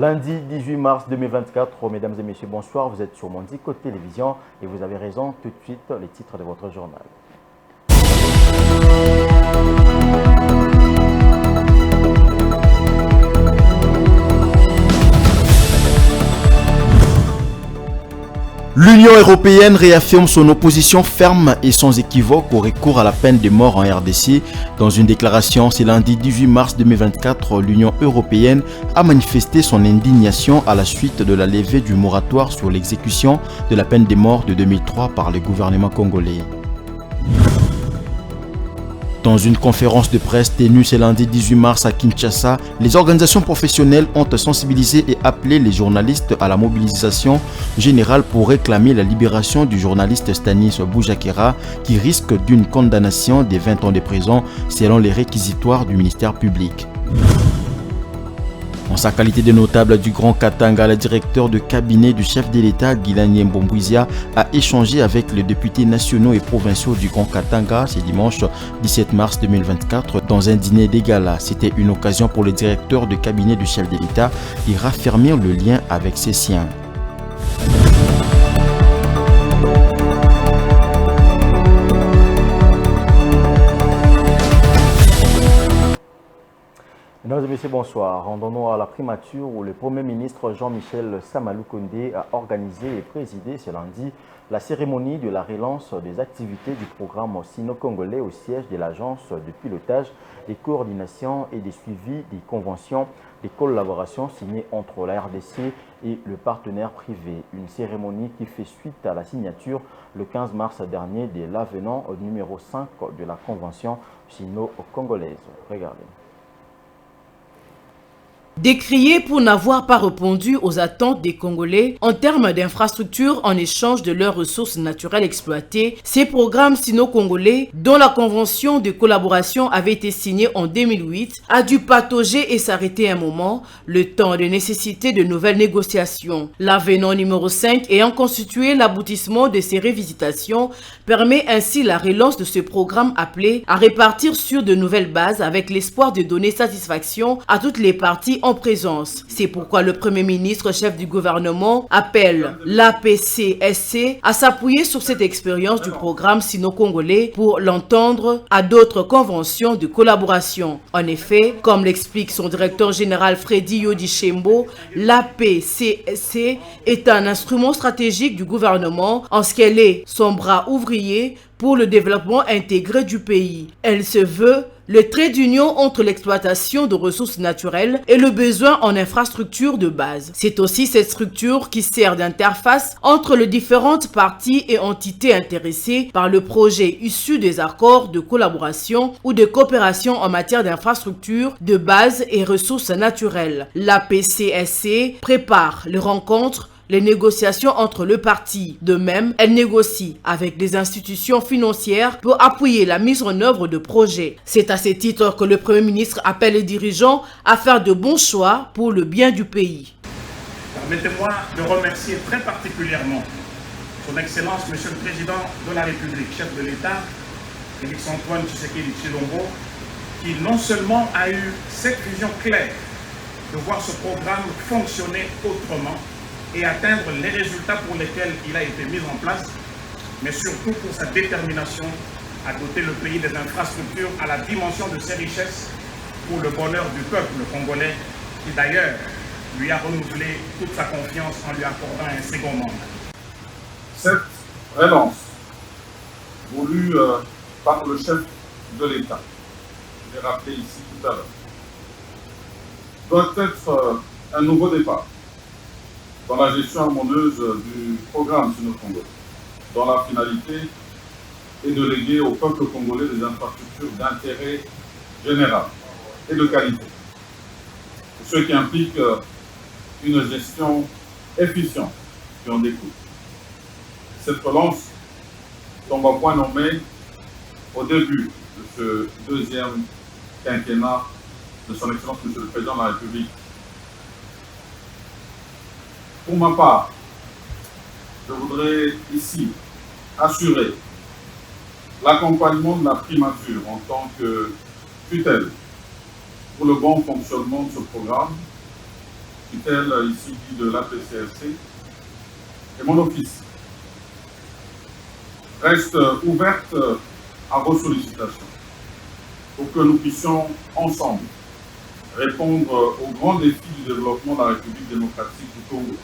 Lundi 18 mars 2024, mesdames et messieurs, bonsoir. Vous êtes sur Mondico Télévision et vous avez raison, tout de suite, les titres de votre journal. L'Union européenne réaffirme son opposition ferme et sans équivoque au recours à la peine de mort en RDC. Dans une déclaration, ce lundi 18 mars 2024, l'Union européenne a manifesté son indignation à la suite de la levée du moratoire sur l'exécution de la peine de mort de 2003 par le gouvernement congolais. Dans une conférence de presse tenue ce lundi 18 mars à Kinshasa, les organisations professionnelles ont sensibilisé et appelé les journalistes à la mobilisation générale pour réclamer la libération du journaliste Stanis Boujakera qui risque d'une condamnation de 20 ans de prison selon les réquisitoires du ministère public. En sa qualité de notable du Grand Katanga, le directeur de cabinet du chef de l'État, Guilani Mbombouizia, a échangé avec les députés nationaux et provinciaux du Grand Katanga ce dimanche 17 mars 2024 dans un dîner des galas. C'était une occasion pour le directeur de cabinet du chef de l'État de raffermir le lien avec ses siens. Mesdames et messieurs, bonsoir. Rendons-nous à la primature où le Premier ministre Jean-Michel Samalou Kondé a organisé et présidé ce lundi la cérémonie de la relance des activités du programme sino-congolais au siège de l'agence de pilotage, des coordinations et des suivis des conventions de collaboration signées entre la RDC et le partenaire privé. Une cérémonie qui fait suite à la signature le 15 mars dernier de l'avenant numéro 5 de la convention sino-congolaise. Regardez. Décriés pour n'avoir pas répondu aux attentes des Congolais en termes d'infrastructures en échange de leurs ressources naturelles exploitées, ces programmes sino-congolais, dont la convention de collaboration avait été signée en 2008, a dû patauger et s'arrêter un moment, le temps de nécessiter de nouvelles négociations. L'avenant numéro 5 ayant constitué l'aboutissement de ces revisitations permet ainsi la relance de ce programme appelé à répartir sur de nouvelles bases avec l'espoir de donner satisfaction à toutes les parties en présence. C'est pourquoi le Premier ministre, chef du gouvernement, appelle l'APCSC à s'appuyer sur cette expérience du programme sino-congolais pour l'entendre à d'autres conventions de collaboration. En effet, comme l'explique son directeur général Freddy Yodichembo, l'APCSC est un instrument stratégique du gouvernement en ce qu'elle est son bras ouvrier pour le développement intégré du pays. Elle se veut le trait d'union entre l'exploitation de ressources naturelles et le besoin en infrastructures de base. C'est aussi cette structure qui sert d'interface entre les différentes parties et entités intéressées par le projet issu des accords de collaboration ou de coopération en matière d'infrastructures de base et ressources naturelles. La PCSC prépare les rencontres, les négociations entre le parti. De même, elle négocie avec des institutions financières pour appuyer la mise en œuvre de projets. C'est à ce titre que le Premier ministre appelle les dirigeants à faire de bons choix pour le bien du pays. Permettez-moi de remercier très particulièrement Son Excellence, Monsieur le Président de la République, chef de l'État, Félix-Antoine Tshisekedi Tshilombo, qui non seulement a eu cette vision claire de voir ce programme fonctionner autrement, et atteindre les résultats pour lesquels il a été mis en place, mais surtout pour sa détermination à doter le pays des infrastructures à la dimension de ses richesses pour le bonheur du peuple congolais, qui d'ailleurs lui a renouvelé toute sa confiance en lui accordant un second mandat. Cette relance voulue par le chef de l'État, je l'ai rappelé ici tout à l'heure, doit être un nouveau départ dans la gestion harmonieuse du programme sino-congolais, dont la finalité est de léguer au peuple congolais des infrastructures d'intérêt général et de qualité, ce qui implique une gestion efficiente qui en découle. Cette relance tombe à point nommé au début de ce deuxième quinquennat de son Excellence Monsieur le Président de la République. Pour ma part, je voudrais ici assurer l'accompagnement de la primature en tant que tutelle pour le bon fonctionnement de ce programme tutelle ici de l'APCLC, et mon office reste ouverte à vos sollicitations pour que nous puissions ensemble répondre aux grands défis du développement de la République démocratique du Congo.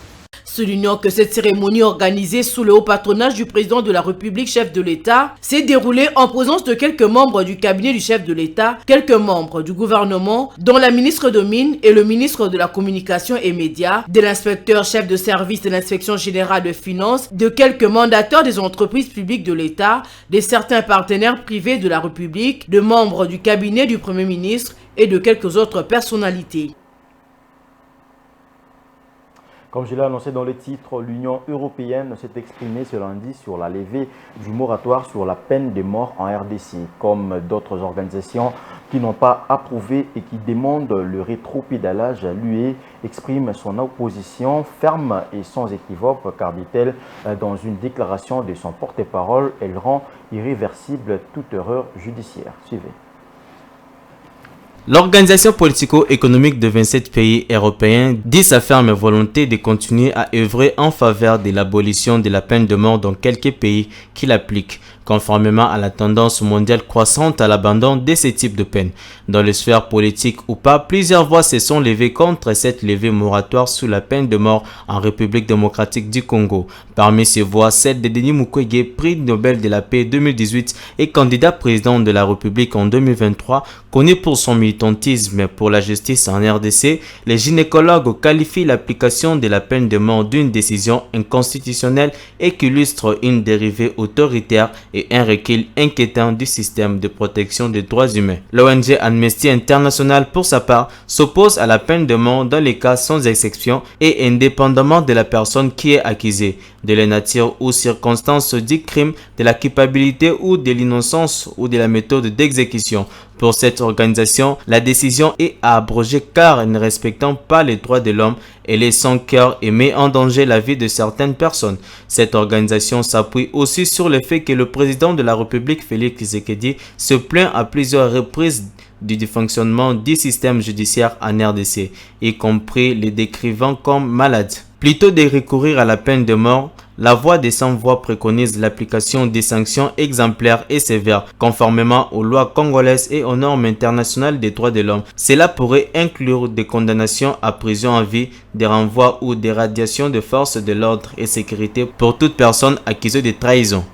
Soulignant que cette cérémonie organisée sous le haut patronage du président de la République, chef de l'État, s'est déroulée en présence de quelques membres du cabinet du chef de l'État, quelques membres du gouvernement, dont la ministre de Mines et le ministre de la Communication et Médias, de l'inspecteur chef de service de l'inspection générale de finances, de quelques mandateurs des entreprises publiques de l'État, de certains partenaires privés de la République, de membres du cabinet du Premier ministre et de quelques autres personnalités. Comme je l'ai annoncé dans le titre, l'Union européenne s'est exprimée ce lundi sur la levée du moratoire sur la peine de mort en RDC, comme d'autres organisations qui n'ont pas approuvé et qui demandent le rétropédalage. L'UE exprime son opposition ferme et sans équivoque, car dit-elle dans une déclaration de son porte-parole, elle rend irréversible toute erreur judiciaire. Suivez. L'organisation politico-économique de 27 pays européens dit sa ferme volonté de continuer à œuvrer en faveur de l'abolition de la peine de mort dans quelques pays qui l'appliquent, conformément à la tendance mondiale croissante à l'abandon de ce type de peine. Dans les sphères politiques ou pas, plusieurs voix se sont levées contre cette levée moratoire sous la peine de mort en République démocratique du Congo. Parmi ces voix, celle de Denis Mukwege, prix Nobel de la paix 2018 et candidat président de la République en 2023, connu pour son militantisme pour la justice en RDC, les gynécologues qualifient l'application de la peine de mort d'une décision inconstitutionnelle et qui illustre une dérivée autoritaire et un recul inquiétant du système de protection des droits humains. L'ONG Amnesty International, pour sa part, s'oppose à la peine de mort dans les cas sans exception et indépendamment de la personne qui est accusée, de la nature ou circonstances du crime, de la culpabilité ou de l'innocence ou de la méthode d'exécution. Pour cette organisation, la décision est à abroger car ne respectant pas les droits de l'homme, elle est sans cœur et met en danger la vie de certaines personnes. Cette organisation s'appuie aussi sur le fait que le président de la République, Félix Tshisekedi, se plaint à plusieurs reprises du dysfonctionnement du système judiciaire en RDC, y compris les décrivant comme malades. Plutôt de recourir à la peine de mort, la voix des sans-voix préconise l'application des sanctions exemplaires et sévères, conformément aux lois congolaises et aux normes internationales des droits de l'homme. Cela pourrait inclure des condamnations à prison à vie, des renvois ou des radiations de forces de l'ordre et sécurité pour toute personne accusée de trahison.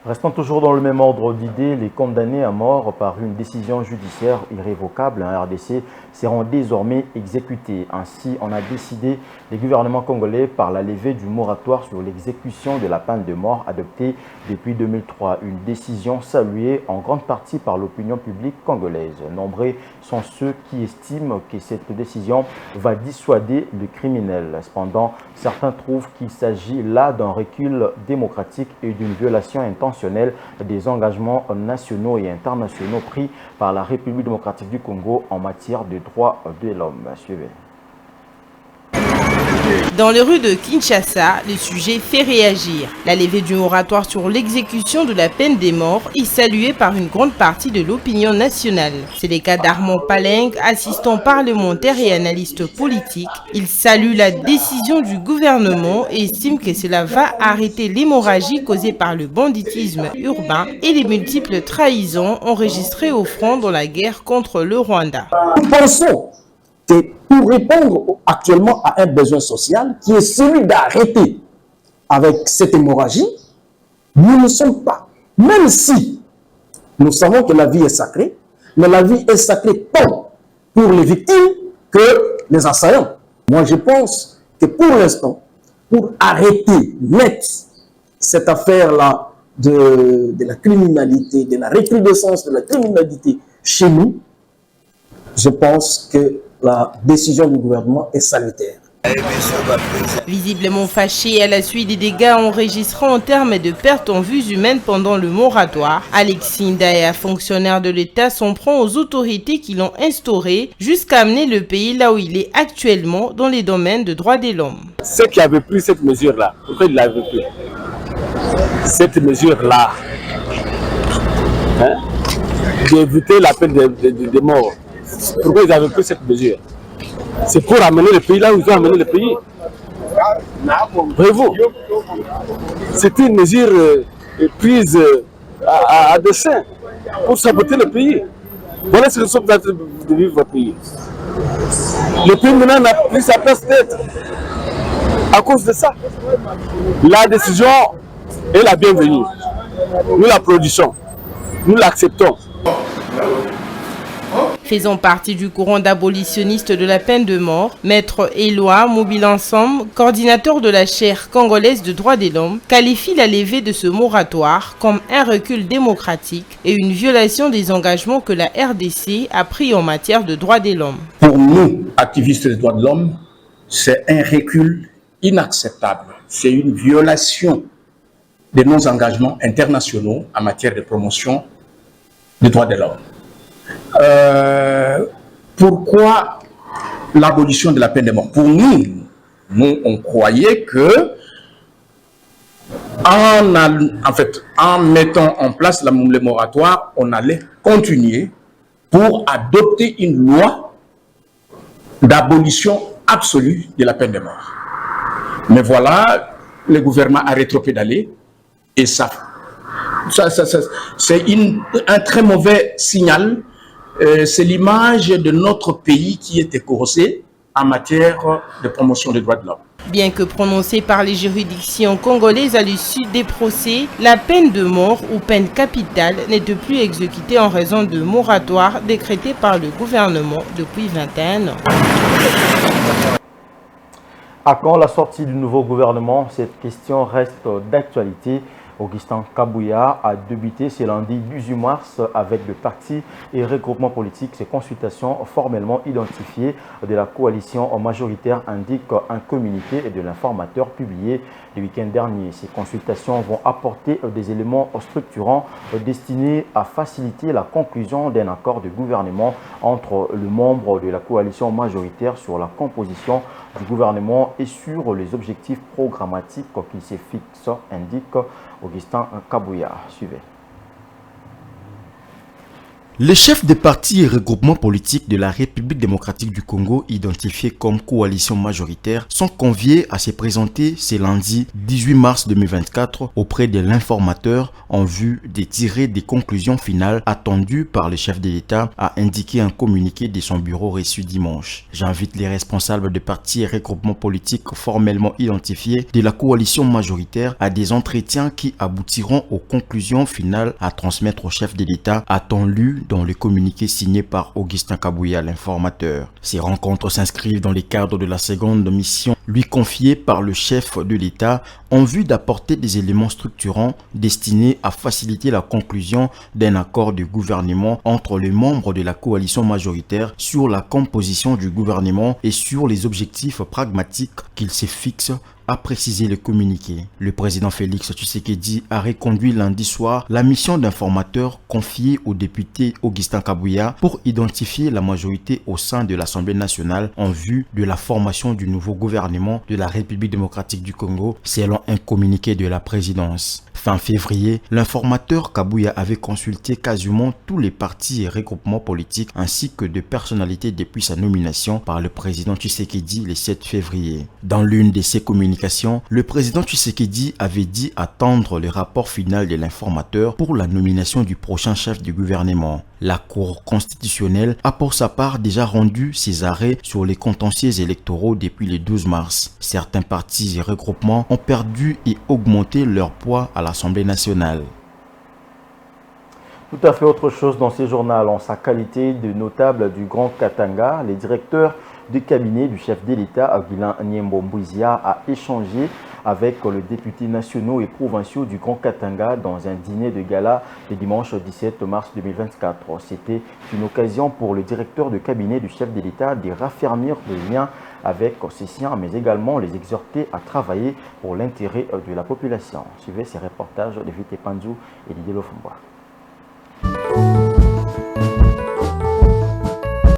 Restant toujours dans le même ordre d'idées, les condamnés à mort par une décision judiciaire irrévocable en RDC seront désormais exécutés. Ainsi, on a décidé, les gouvernements congolais, par la levée du moratoire sur l'exécution de la peine de mort adoptée depuis 2003. Une décision saluée en grande partie par l'opinion publique congolaise. Nombreux sont ceux qui estiment que cette décision va dissuader les criminels. Cependant, certains trouvent qu'il s'agit là d'un recul démocratique et d'une violation intentionnelle des engagements nationaux et internationaux pris par la République démocratique du Congo en matière de droits de l'homme. Suivez. Dans les rues de Kinshasa, le sujet fait réagir. La levée du moratoire sur l'exécution de la peine des morts est saluée par une grande partie de l'opinion nationale. C'est le cas d'Armand Paleng, assistant parlementaire et analyste politique. Il salue la décision du gouvernement et estime que cela va arrêter l'hémorragie causée par le banditisme urbain et les multiples trahisons enregistrées au front dans la guerre contre le Rwanda. Nous pensons que pour répondre actuellement à un besoin social qui est celui d'arrêter avec cette hémorragie, nous ne sommes pas, même si nous savons que la vie est sacrée, mais la vie est sacrée tant pour les victimes que les assaillants. Moi, je pense que pour l'instant, pour arrêter net cette affaire-là de la criminalité, de la recrudescence de la criminalité chez nous, je pense que la décision du gouvernement est salutaire. Visiblement fâché à la suite des dégâts enregistrés en termes de pertes en vies humaines pendant le moratoire, Alexis Ndaya, fonctionnaire de l'État, s'en prend aux autorités qui l'ont instauré jusqu'à amener le pays là où il est actuellement dans les domaines de droits de l'homme. Ceux qui avaient pris cette mesure-là, pourquoi ils l'avaient pris? Cette mesure-là, d'éviter la peine de mort, pourquoi ils avaient pris cette mesure? C'est pour amener le pays là où ils ont amené le pays. Voyez-vous, c'était une mesure prise à dessein pour saboter le pays. Voilà ce que nous sommes en train de vivre au pays. Le pays maintenant n'a plus sa place d'être à cause de ça. La décision est la bienvenue. Nous la produisons, nous l'acceptons. Faisant partie du courant d'abolitionniste de la peine de mort, Maître Éloi Mobile Ensemble, coordinateur de la chaire congolaise de droits de l'homme, qualifie la levée de ce moratoire comme un recul démocratique et une violation des engagements que la RDC a pris en matière de droits de l'homme. Pour nous, activistes des droits de l'homme, c'est un recul inacceptable. C'est une violation de nos engagements internationaux en matière de promotion des droits de l'homme. Pourquoi l'abolition de la peine de mort? Pour nous, on croyait que en mettant en place le moratoire, on allait continuer pour adopter une loi d'abolition absolue de la peine de mort. Mais voilà, le gouvernement a rétropédalé et ça c'est un très mauvais signal. C'est l'image de notre pays qui est écorcée en matière de promotion des droits de l'homme. Bien que prononcée par les juridictions congolaises à l'issue des procès, la peine de mort ou peine capitale n'était plus exécutée en raison de moratoire décrété par le gouvernement depuis 21 ans. À quand la sortie du nouveau gouvernement? Cette question reste d'actualité. Augustin Kabouya a débuté ce lundi 18 mars avec le parti et regroupement politique. Ces consultations formellement identifiées de la coalition majoritaire indiquent un communiqué de l'informateur publié le week-end dernier. Ces consultations vont apporter des éléments structurants destinés à faciliter la conclusion d'un accord de gouvernement entre les membres de la coalition majoritaire sur la composition du gouvernement et sur les objectifs programmatiques qui se fixent, indique Augustin Kabouya. Suivez. Les chefs des partis et regroupements politiques de la République démocratique du Congo, identifiés comme coalition majoritaire, sont conviés à se présenter ce lundi 18 mars 2024 auprès de l'informateur en vue de tirer des conclusions finales attendues par le chef de l'État, a indiqué un communiqué de son bureau reçu dimanche. J'invite les responsables des partis et regroupements politiques formellement identifiés de la coalition majoritaire à des entretiens qui aboutiront aux conclusions finales à transmettre au chef de l'État, a-t-on lu dans le communiqué signé par Augustin Kabouya, l'informateur. Ces rencontres s'inscrivent dans le cadre de la seconde mission lui confiée par le chef de l'État en vue d'apporter des éléments structurants destinés à faciliter la conclusion d'un accord de gouvernement entre les membres de la coalition majoritaire sur la composition du gouvernement et sur les objectifs pragmatiques qu'il se fixe, a précisé le communiqué. Le président Félix Tshisekedi a reconduit lundi soir la mission d'informateur confiée au député Augustin Kabouya pour identifier la majorité au sein de l'Assemblée nationale en vue de la formation du nouveau gouvernement de la République démocratique du Congo, selon un communiqué de la présidence. Fin février, l'informateur Kabouya avait consulté quasiment tous les partis et regroupements politiques ainsi que de personnalités depuis sa nomination par le président Tshisekedi le 7 février. Dans l'une de ses communications, le président Tshisekedi avait dit attendre le rapport final de l'informateur pour la nomination du prochain chef du gouvernement. La Cour constitutionnelle a pour sa part déjà rendu ses arrêts sur les contentieux électoraux depuis le 12 mars. Certains partis et regroupements ont perdu et augmenté leur poids à l'Assemblée nationale. Tout à fait autre chose dans ce journal. En sa qualité de notable du Grand Katanga, le directeur du cabinet du chef de l'État, Aguilan Nyembo-Mbouizia, a échangé avec les députés nationaux et provinciaux du Grand Katanga dans un dîner de gala le dimanche 17 mars 2024. C'était une occasion pour le directeur de cabinet du chef de l'État de raffermir les liens avec ses siens, mais également les exhorter à travailler pour l'intérêt de la population. Suivez ces reportages de Vite Panzou et Didier Lofumba.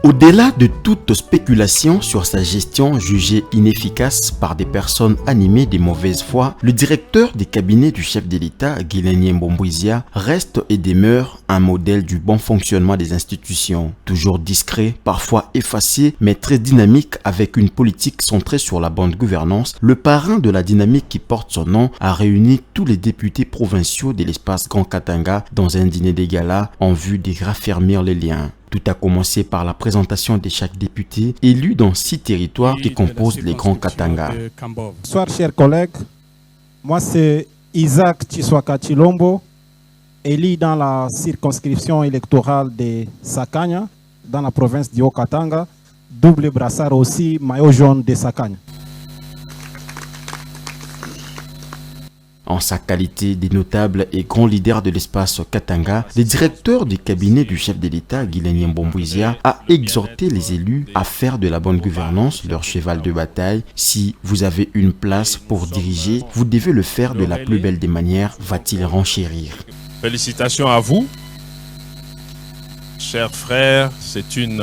Au-delà de toute spéculation sur sa gestion jugée inefficace par des personnes animées de mauvaise foi, le directeur des cabinets du chef de l'État, Guilaigny Mbombouizia, reste et demeure un modèle du bon fonctionnement des institutions. Toujours discret, parfois effacé, mais très dynamique avec une politique centrée sur la bonne gouvernance, le parrain de la dynamique qui porte son nom a réuni tous les députés provinciaux de l'espace Grand Katanga dans un dîner de gala en vue de raffermir les liens. Tout a commencé par la présentation de chaque député élu dans 6 territoires qui composent les Grands Katanga. Bonsoir chers collègues, moi c'est Isaac Chiswaka Chilombo, élu dans la circonscription électorale de Sakanya, dans la province du Haut-Katanga, double brassard aussi, maillot jaune de Sakanya. En sa qualité de notable et grand leader de l'espace Katanga, le directeur du cabinet du chef de l'État, Guilaigny Mbombouizia, a exhorté les élus à faire de la bonne gouvernance leur cheval de bataille. Si vous avez une place pour diriger, vous devez le faire de la plus belle des manières, va-t-il renchérir. Félicitations à vous, chers frères, c'est une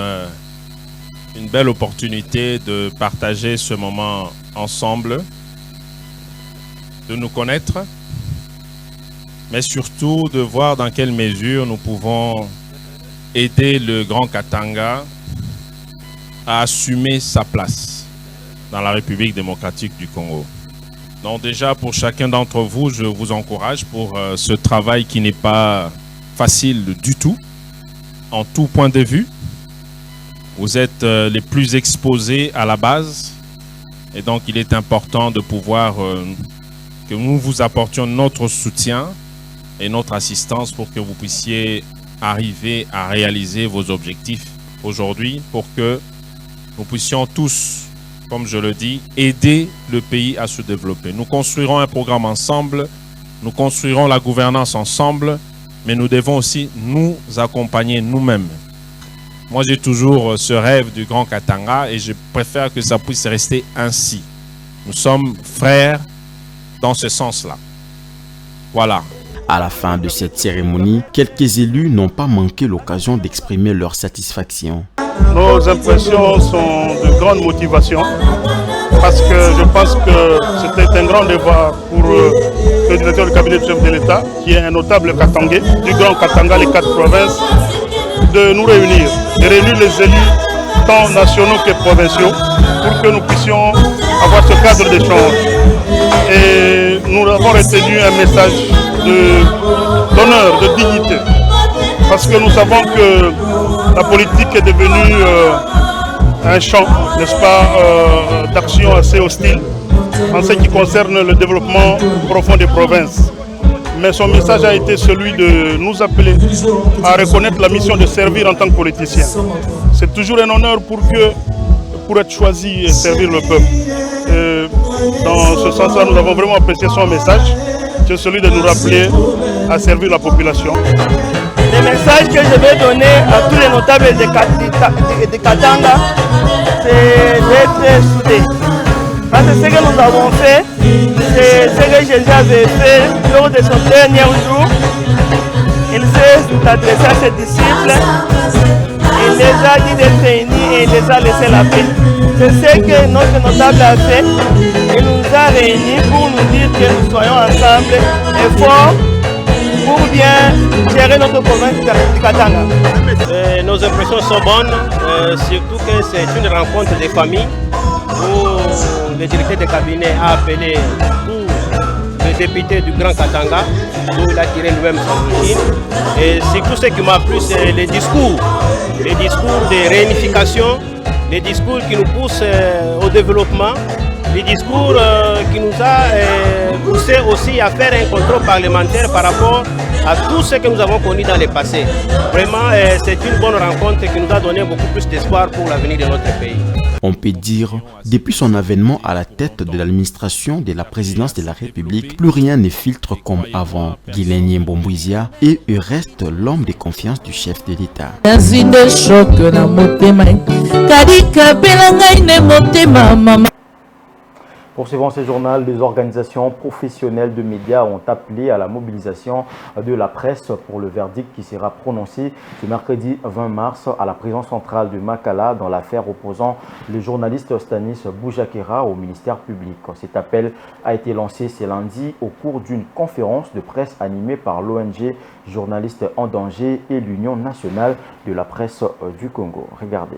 belle opportunité de partager ce moment ensemble, de nous connaître, mais surtout de voir dans quelle mesure nous pouvons aider le Grand Katanga à assumer sa place dans la République démocratique du Congo. Donc déjà, pour chacun d'entre vous, je vous encourage pour ce travail qui n'est pas facile du tout, en tout point de vue. Vous êtes les plus exposés à la base, et donc il est important de pouvoir que nous vous apportions notre soutien et notre assistance pour que vous puissiez arriver à réaliser vos objectifs aujourd'hui, pour que nous puissions tous, comme je le dis, aider le pays à se développer. Nous construirons un programme ensemble, nous construirons la gouvernance ensemble, mais nous devons aussi nous accompagner nous-mêmes. Moi, j'ai toujours ce rêve du Grand Katanga et je préfère que ça puisse rester ainsi. Nous sommes frères dans ce sens-là. Voilà. À la fin de cette cérémonie, quelques élus n'ont pas manqué l'occasion d'exprimer leur satisfaction. Nos impressions sont de grande motivation parce que je pense que c'était un grand devoir pour le directeur du cabinet du chef de l'État, qui est un notable Katangais, du Grand Katanga, les 4 provinces, de nous réunir les élus tant nationaux que provinciaux pour que nous puissions avoir ce cadre d'échange. Et nous avons retenu un message d'honneur, de dignité. Parce que nous savons que la politique est devenue un champ, n'est-ce pas, d'action assez hostile en ce qui concerne le développement profond des provinces. Mais son message a été celui de nous appeler à reconnaître la mission de servir en tant que politicien. C'est toujours un honneur pour être choisi et servir le peuple. Dans ce sens-là, nous avons vraiment apprécié son message, c'est celui de nous rappeler à servir la population. Le message que je vais donner à tous les notables de Katanga, c'est d'être soudés. Parce que ce que nous avons fait, c'est ce que Jésus avait fait lors de son dernier jour. Il s'est adressé à ses disciples, il les a dit d'être réunis et il les a laissé la paix. C'est ce que notre notable a fait. Il nous a réunis pour nous dire que nous soyons ensemble et forts pour bien gérer notre province du Katanga. Nos impressions sont bonnes, surtout que c'est une rencontre des familles où le directeur de cabinet a appelé tous les députés du Grand Katanga, d'où il a tiré lui-même son origine. Et surtout ce qui m'a plu, c'est les discours de réunification, les discours qui nous poussent au développement, les discours qui nous a poussé aussi à faire un contrôle parlementaire par rapport à tout ce que nous avons connu dans le passé. Vraiment, c'est une bonne rencontre qui nous a donné beaucoup plus d'espoir pour l'avenir de notre pays. On peut dire, depuis son avènement à la tête de l'administration de la présidence de la République, plus rien ne filtre comme avant. Guilaigny Mbombouizia et reste l'homme de confiance du chef de l'État. Poursuivant ce journal, les organisations professionnelles de médias ont appelé à la mobilisation de la presse pour le verdict qui sera prononcé ce mercredi 20 mars à la prison centrale de Makala dans l'affaire opposant le journaliste Stanis Boujakera au ministère public. Cet appel a été lancé ce lundi au cours d'une conférence de presse animée par l'ONG Journalistes en danger et l'Union nationale de la presse du Congo. Regardez.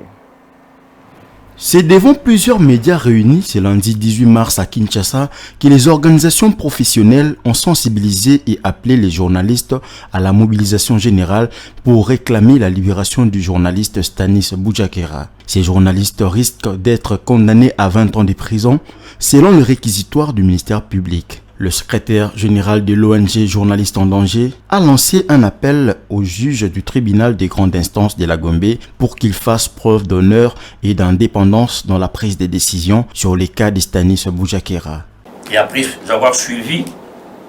C'est devant plusieurs médias réunis ce lundi 18 mars à Kinshasa que les organisations professionnelles ont sensibilisé et appelé les journalistes à la mobilisation générale pour réclamer la libération du journaliste Stanis Boujakera. Ces journalistes risquent d'être condamnés à 20 ans de prison selon le réquisitoire du ministère public. Le secrétaire général de l'ONG Journalistes en danger a lancé un appel au juge du tribunal des grandes instances de la Gombe pour qu'il fasse preuve d'honneur et d'indépendance dans la prise des décisions sur les cas de Stanis Boujakera. Et après avoir suivi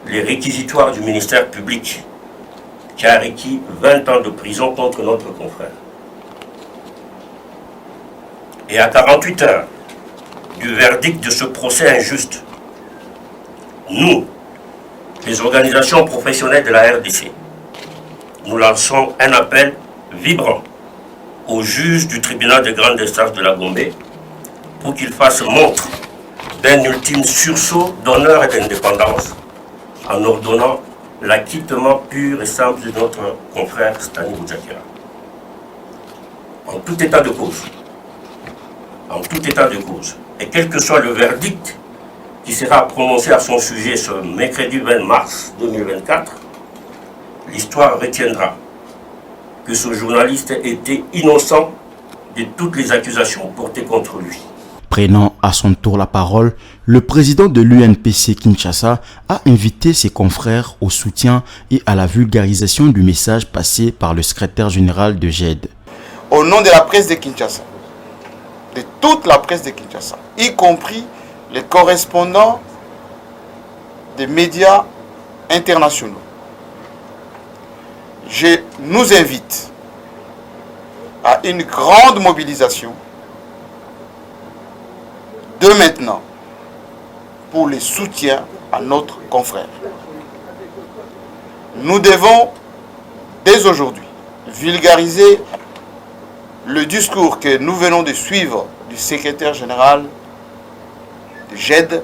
les réquisitoires du ministère public qui a requis 20 ans de prison contre notre confrère. Et à 48 heures du verdict de ce procès injuste, nous, les organisations professionnelles de la RDC, nous lançons un appel vibrant au juge du tribunal de grande instance de la Gombe pour qu'il fasse montre d'un ultime sursaut d'honneur et d'indépendance en ordonnant l'acquittement pur et simple de notre confrère Stanis Boujakera. En tout état de cause, et quel que soit le verdict qui sera prononcé à son sujet ce mercredi 20 mars 2024, l'histoire retiendra que ce journaliste était innocent de toutes les accusations portées contre lui. Prenant à son tour la parole, le président de l'UNPC Kinshasa a invité ses confrères au soutien et à la vulgarisation du message passé par le secrétaire général de GED. Au nom de la presse de Kinshasa, de toute la presse de Kinshasa, y compris les correspondants des médias internationaux, je nous invite à une grande mobilisation de maintenant pour le soutien à notre confrère. Nous devons dès aujourd'hui vulgariser le discours que nous venons de suivre du secrétaire général de GED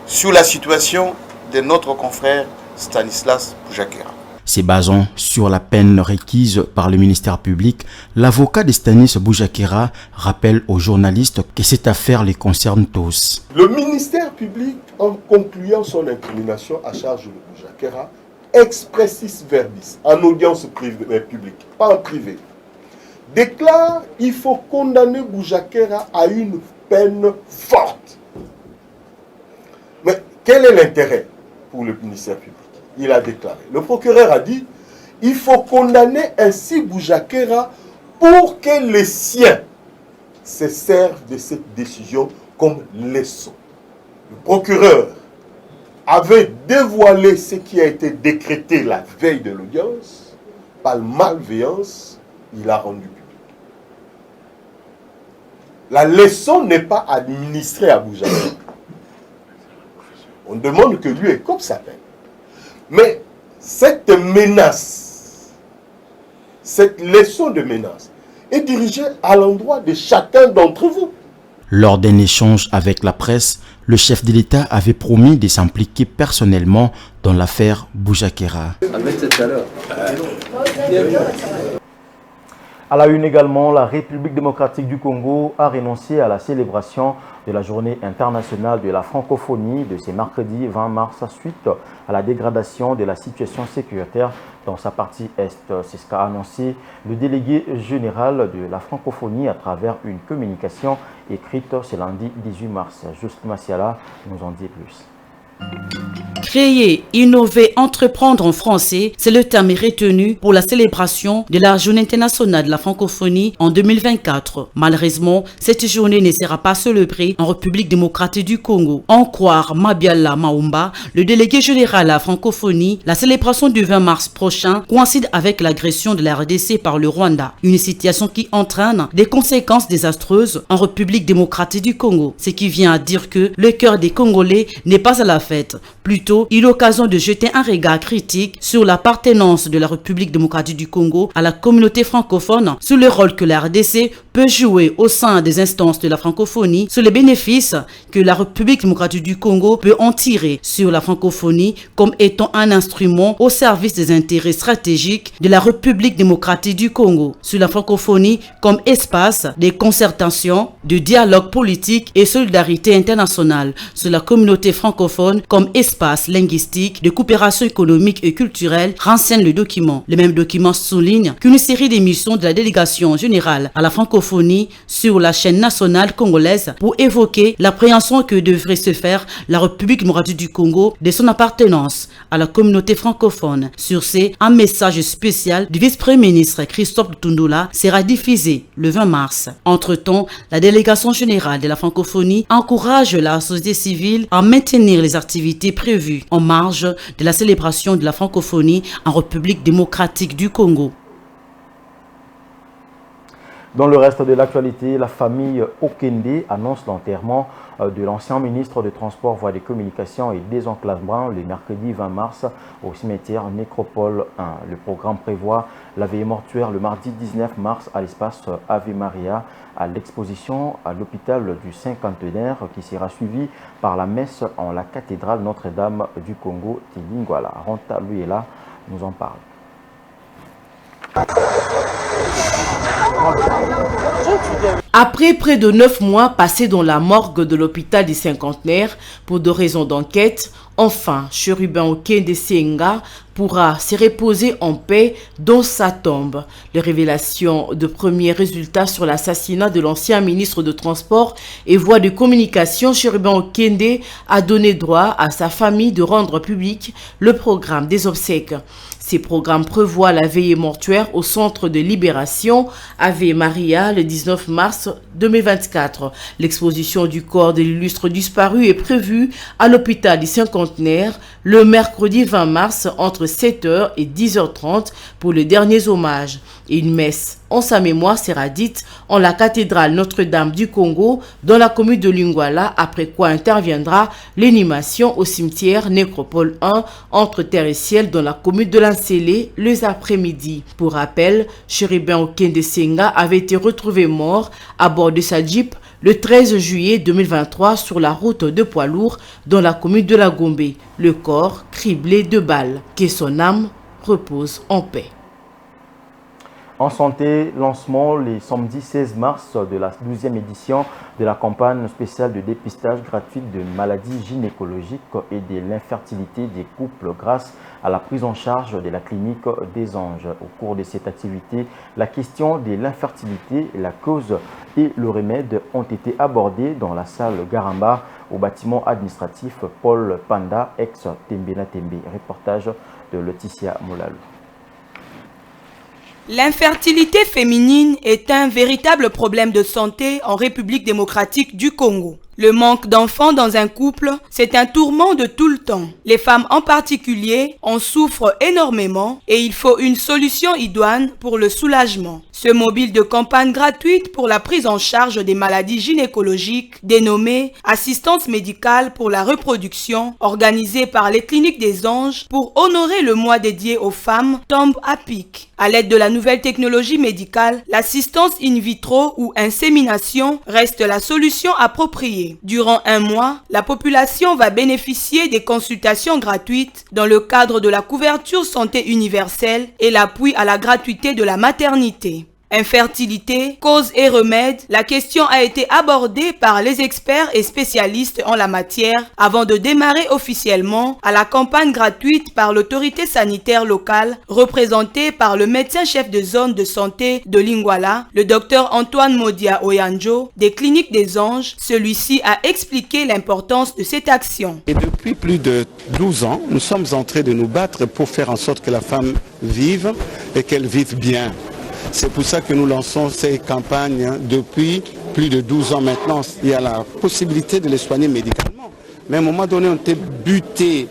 sur la situation de notre confrère Stanislas Boujakera. Se basant sur la peine requise par le ministère public, l'avocat de Stanis Boujakera rappelle aux journalistes que cette affaire les concerne tous. Le ministère public, en concluant son incrimination à charge de Boujakera, expressis verbis, en audience publique, pas en privé, déclare qu'il faut condamner Boujakera à une peine forte. Mais quel est l'intérêt pour le ministère public? Il a déclaré. Le procureur a dit il faut condamner ainsi Boujakera pour que les siens se servent de cette décision comme leçon. Le procureur avait dévoilé ce qui a été décrété la veille de l'audience. Par malveillance, il a rendu public. La leçon n'est pas administrée à Boujakera. On demande que lui écope sa peine. Mais cette menace, cette leçon de menace est dirigée à l'endroit de chacun d'entre vous. Lors d'un échange avec la presse, le chef de l'État avait promis de s'impliquer personnellement dans l'affaire Boujakera. À la une également, la République démocratique du Congo a renoncé à la célébration de la journée internationale de la francophonie de ce mercredi 20 mars suite à la dégradation de la situation sécuritaire dans sa partie Est. C'est ce qu'a annoncé le délégué général de la francophonie à travers une communication écrite ce lundi 18 mars. Juste Massiala nous en dit plus. Créer, innover, entreprendre en français, c'est le terme retenu pour la célébration de la Journée internationale de la francophonie en 2024. Malheureusement, cette journée ne sera pas célébrée en République démocratique du Congo. En croire Mabiala Maumba, le délégué général à la francophonie, la célébration du 20 mars prochain coïncide avec l'agression de la RDC par le Rwanda. Une situation qui entraîne des conséquences désastreuses en République démocratique du Congo. Ce qui vient à dire que le cœur des Congolais n'est pas à la fête. Plutôt, il est l'occasion de jeter un regard critique sur l'appartenance de la République démocratique du Congo à la communauté francophone, sur le rôle que la RDC peut jouer au sein des instances de la francophonie, sur les bénéfices que la République démocratique du Congo peut en tirer sur la francophonie comme étant un instrument au service des intérêts stratégiques de la République démocratique du Congo, sur la francophonie comme espace de concertation, de dialogue politique et solidarité internationale, sur la communauté francophone comme espace linguistique de coopération économique et culturelle, renseigne le document. Le même document souligne qu'une série d'émissions de la délégation générale à la francophonie sur la chaîne nationale congolaise pour évoquer l'appréhension que devrait se faire la République démocratique du Congo de son appartenance à la communauté francophone. Sur ce, un message spécial du vice-premier ministre Christophe Tundula sera diffusé le 20 mars. Entre-temps, la délégation générale de la francophonie encourage la société civile à maintenir les activités prévues en marge de la célébration de la francophonie en République démocratique du Congo. Dans le reste de l'actualité, la famille Okende annonce l'enterrement de l'ancien ministre de Transport, Voies de Communication et Désenclavement le mercredi 20 mars au cimetière Nécropole 1. Le programme prévoit la veillée mortuaire le mardi 19 mars à l'espace Ave Maria à l'exposition à l'hôpital du Cinquantenaire qui sera suivie par la messe en la cathédrale Notre-Dame du Congo, Tilingwala. Ronta Luela nous en parle. Après près de 9 mois passés dans la morgue de l'hôpital du Cinquantenaire pour des raisons d'enquête, enfin, Cherubin Okende Senga pourra se reposer en paix dans sa tombe. Les révélations de premiers résultats sur l'assassinat de l'ancien ministre de Transport et Voies de Communication, Cherubin Okende, a donné droit à sa famille de rendre public le programme des obsèques. Ces programmes prévoient la veillée mortuaire au centre de libération Ave Maria le 19 mars 2024. L'exposition du corps de l'illustre disparu est prévue à l'hôpital du Cinquantenaire le mercredi 20 mars entre 7h et 10h30 pour le dernier hommage. Et une messe en sa mémoire sera dite en la cathédrale Notre-Dame du Congo dans la commune de Lingwala, après quoi interviendra l'animation au cimetière Nécropole 1 entre terre et ciel dans la commune de Lancélé les après-midi. Pour rappel, Cherubin Okende Senga avait été retrouvé mort à bord de sa Jeep le 13 juillet 2023 sur la route de poids lourd dans la commune de la Gombe. Le corps criblé de balles. Que son âme repose en paix. En santé, lancement le samedi 16 mars de la 12e édition de la campagne spéciale de dépistage gratuite de maladies gynécologiques et de l'infertilité des couples grâce à la prise en charge de la clinique des Anges. Au cours de cette activité, la question de l'infertilité, la cause et le remède ont été abordés dans la salle Garamba au bâtiment administratif Paul Panda, ex-Tembena Tembe. Reportage de Laetitia Molalou. L'infertilité féminine est un véritable problème de santé en République démocratique du Congo. Le manque d'enfants dans un couple, c'est un tourment de tout le temps. Les femmes en particulier en souffrent énormément et il faut une solution idoine pour le soulagement. Ce mobile de campagne gratuite pour la prise en charge des maladies gynécologiques, dénommé Assistance médicale pour la reproduction, organisé par les cliniques des Anges pour honorer le mois dédié aux femmes, tombe à pic. À l'aide de la nouvelle technologie médicale, l'assistance in vitro ou insémination reste la solution appropriée. Durant un mois, la population va bénéficier des consultations gratuites dans le cadre de la couverture santé universelle et l'appui à la gratuité de la maternité. Infertilité, causes et remèdes, la question a été abordée par les experts et spécialistes en la matière avant de démarrer officiellement à la campagne gratuite par l'autorité sanitaire locale représentée par le médecin-chef de zone de santé de Lingwala, le docteur Antoine Modia Oyanjo, des cliniques des Anges. Celui-ci a expliqué l'importance de cette action. Et depuis plus de 12 ans, nous sommes en train de nous battre pour faire en sorte que la femme vive et qu'elle vive bien. C'est pour ça que nous lançons ces campagnes depuis plus de 12 ans maintenant. Il y a la possibilité de les soigner médicalement. Mais à un moment donné, on était buté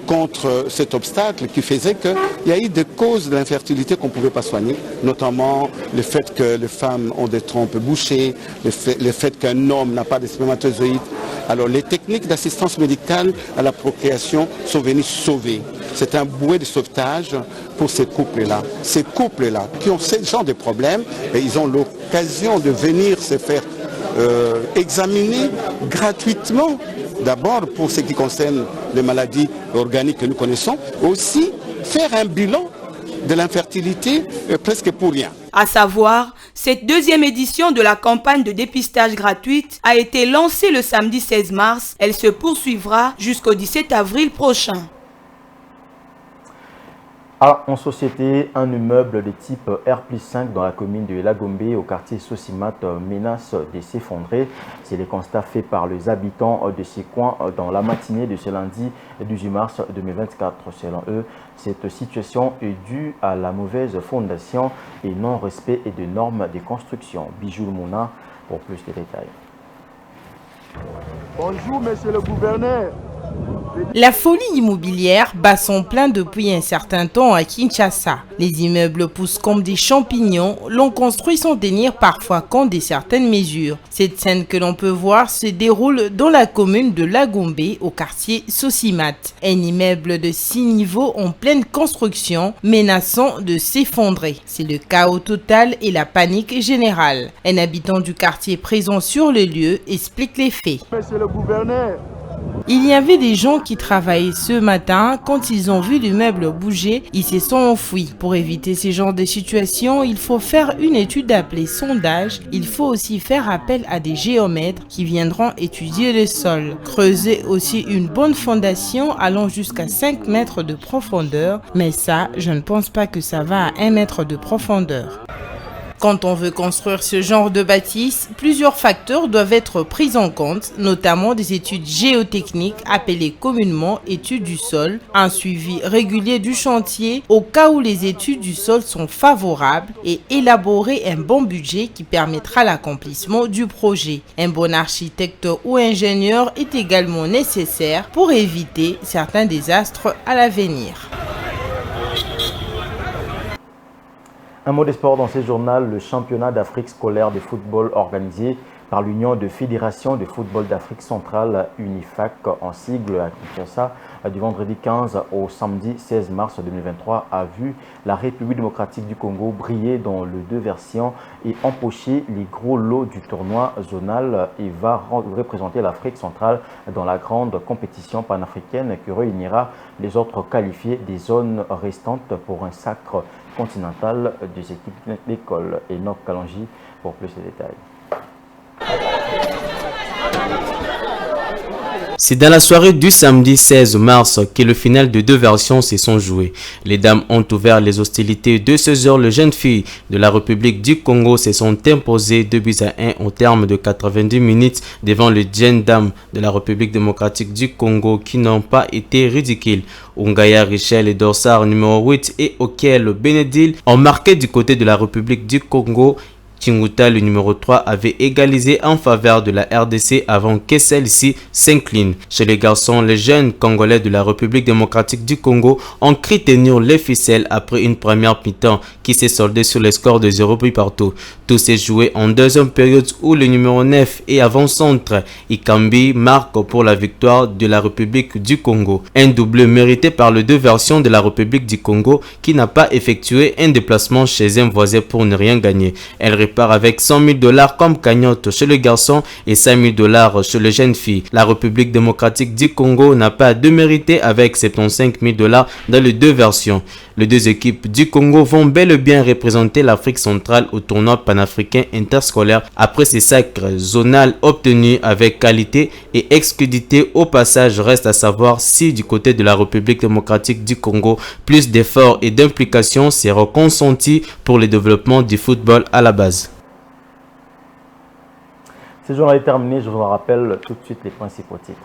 contre cet obstacle qui faisait qu'il y a eu des causes de l'infertilité qu'on ne pouvait pas soigner, notamment le fait que les femmes ont des trompes bouchées, le fait qu'un homme n'a pas de spermatozoïdes. Alors les techniques d'assistance médicale à la procréation sont venues sauver. C'est un bouée de sauvetage pour ces couples-là. Ces couples-là qui ont ce genre de problèmes, et ils ont l'occasion de venir se faire examiner gratuitement. D'abord pour ce qui concerne les maladies organiques que nous connaissons, aussi faire un bilan de l'infertilité presque pour rien. À savoir, cette deuxième édition de la campagne de dépistage gratuite a été lancée le samedi 16 mars. Elle se poursuivra jusqu'au 17 avril prochain. En société, un immeuble de type R+5 dans la commune de Lagombe au quartier Sosimat menace de s'effondrer. C'est le constat fait par les habitants de ces coins dans la matinée de ce lundi 18 mars 2024. Selon eux, cette situation est due à la mauvaise fondation et non-respect et des normes de construction. Bijou Mouna pour plus de détails. Bonjour, monsieur le gouverneur. La folie immobilière bat son plein depuis un certain temps à Kinshasa. Les immeubles poussent comme des champignons, l'on construit sans tenir parfois compte de certaines mesures. Cette scène que l'on peut voir se déroule dans la commune de Lagombe au quartier Sosimat. Un immeuble de 6 niveaux en pleine construction menaçant de s'effondrer. C'est le chaos total et la panique générale. Un habitant du quartier présent sur le lieu explique les faits. Monsieur le gouverneur. Il y avait des gens qui travaillaient ce matin. Quand ils ont vu l'immeuble bouger, ils se sont enfuis. Pour éviter ce genre de situation, il faut faire une étude appelée sondage. Il faut aussi faire appel à des géomètres qui viendront étudier le sol. Creuser aussi une bonne fondation allant jusqu'à 5 mètres de profondeur. Mais ça, je ne pense pas que ça va à 1 mètre de profondeur. Quand on veut construire ce genre de bâtisse, plusieurs facteurs doivent être pris en compte, notamment des études géotechniques appelées communément études du sol, un suivi régulier du chantier au cas où les études du sol sont favorables et élaborer un bon budget qui permettra l'accomplissement du projet. Un bon architecte ou ingénieur est également nécessaire pour éviter certains désastres à l'avenir. Un mot de sport dans ce journal, le championnat d'Afrique scolaire de football organisé par l'Union de fédérations de football d'Afrique centrale, UNIFAC en sigle à Kinshasa, du vendredi 15 au samedi 16 mars 2023 a vu la République démocratique du Congo briller dans les deux versions et empocher les gros lots du tournoi zonal et va représenter l'Afrique centrale dans la grande compétition panafricaine qui réunira les autres qualifiés des zones restantes pour un sacre continental des équipes d'école. Enoch Kalanji pour plus de détails. C'est dans la soirée du samedi 16 mars que le final de deux versions se sont jouées. Les dames ont ouvert les hostilités de 16 heures. Les jeunes filles de la République du Congo se sont imposées 2-1 au terme de 90 minutes devant les jeunes dames de la République démocratique du Congo qui n'ont pas été ridicules. Ungaya Richel et Dorsar numéro 8 et Okel Benedil ont marqué du côté de la République du Congo. Chinguta, le numéro 3, avait égalisé en faveur de la RDC avant que celle-ci s'incline. Chez les garçons, les jeunes Congolais de la République démocratique du Congo ont cru tenir les ficelles après une première mi-temps qui s'est soldée sur les scores de 0 but partout. Tout s'est joué en deuxième période où le numéro 9 et avant-centre Ikambi marque pour la victoire de la République du Congo. Un doublé mérité par les deux versions de la République du Congo qui n'a pas effectué un déplacement chez un voisin pour ne rien gagner. Elle repart avec 100 000 $ comme cagnotte chez le garçon et 5 000 $ chez les jeunes filles. La République démocratique du Congo n'a pas démérité avec 75 000 $ dans les deux versions. Les deux équipes du Congo vont bel et bien représenter l'Afrique centrale au tournoi panafricain interscolaire après ces sacres zonales obtenus avec qualité et exclusivité. Au passage, reste à savoir si du côté de la République démocratique du Congo, plus d'efforts et d'implications seront consentis pour le développement du football à la base. Ce journal est terminé, je vous en rappelle tout de suite les principaux titres.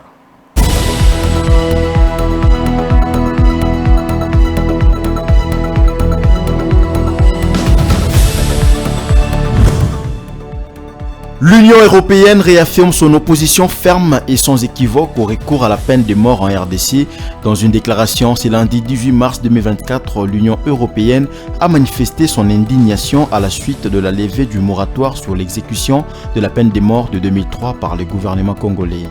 L'Union européenne réaffirme son opposition ferme et sans équivoque au recours à la peine de mort en RDC. Dans une déclaration ce lundi 18 mars 2024, l'Union européenne a manifesté son indignation à la suite de la levée du moratoire sur l'exécution de la peine de mort de 2003 par le gouvernement congolais.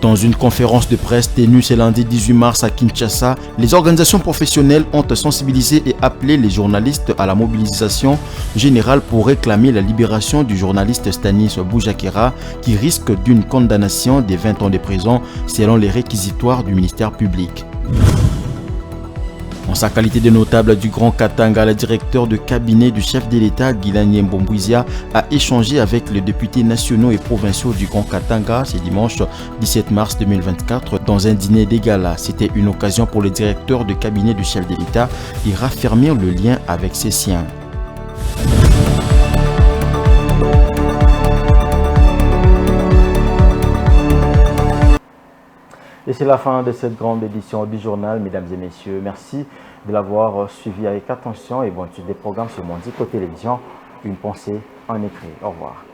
Dans une conférence de presse tenue ce lundi 18 mars à Kinshasa, les organisations professionnelles ont sensibilisé et appelé les journalistes à la mobilisation générale pour réclamer la libération du journaliste Stanis Boujakera qui risque d'une condamnation de 20 ans de prison selon les réquisitoires du ministère public. En sa qualité de notable du Grand Katanga, le directeur de cabinet du chef de l'État, Guilani Mbombouizia, a échangé avec les députés nationaux et provinciaux du Grand Katanga ce dimanche 17 mars 2024 dans un dîner des galas. C'était une occasion pour le directeur de cabinet du chef de l'État de raffermir le lien avec ses siens. Et c'est la fin de cette grande édition du journal, mesdames et messieurs. Merci de l'avoir suivi avec attention et bonne suite des programmes sur Mondico Télévision. Une pensée en écrit. Au revoir.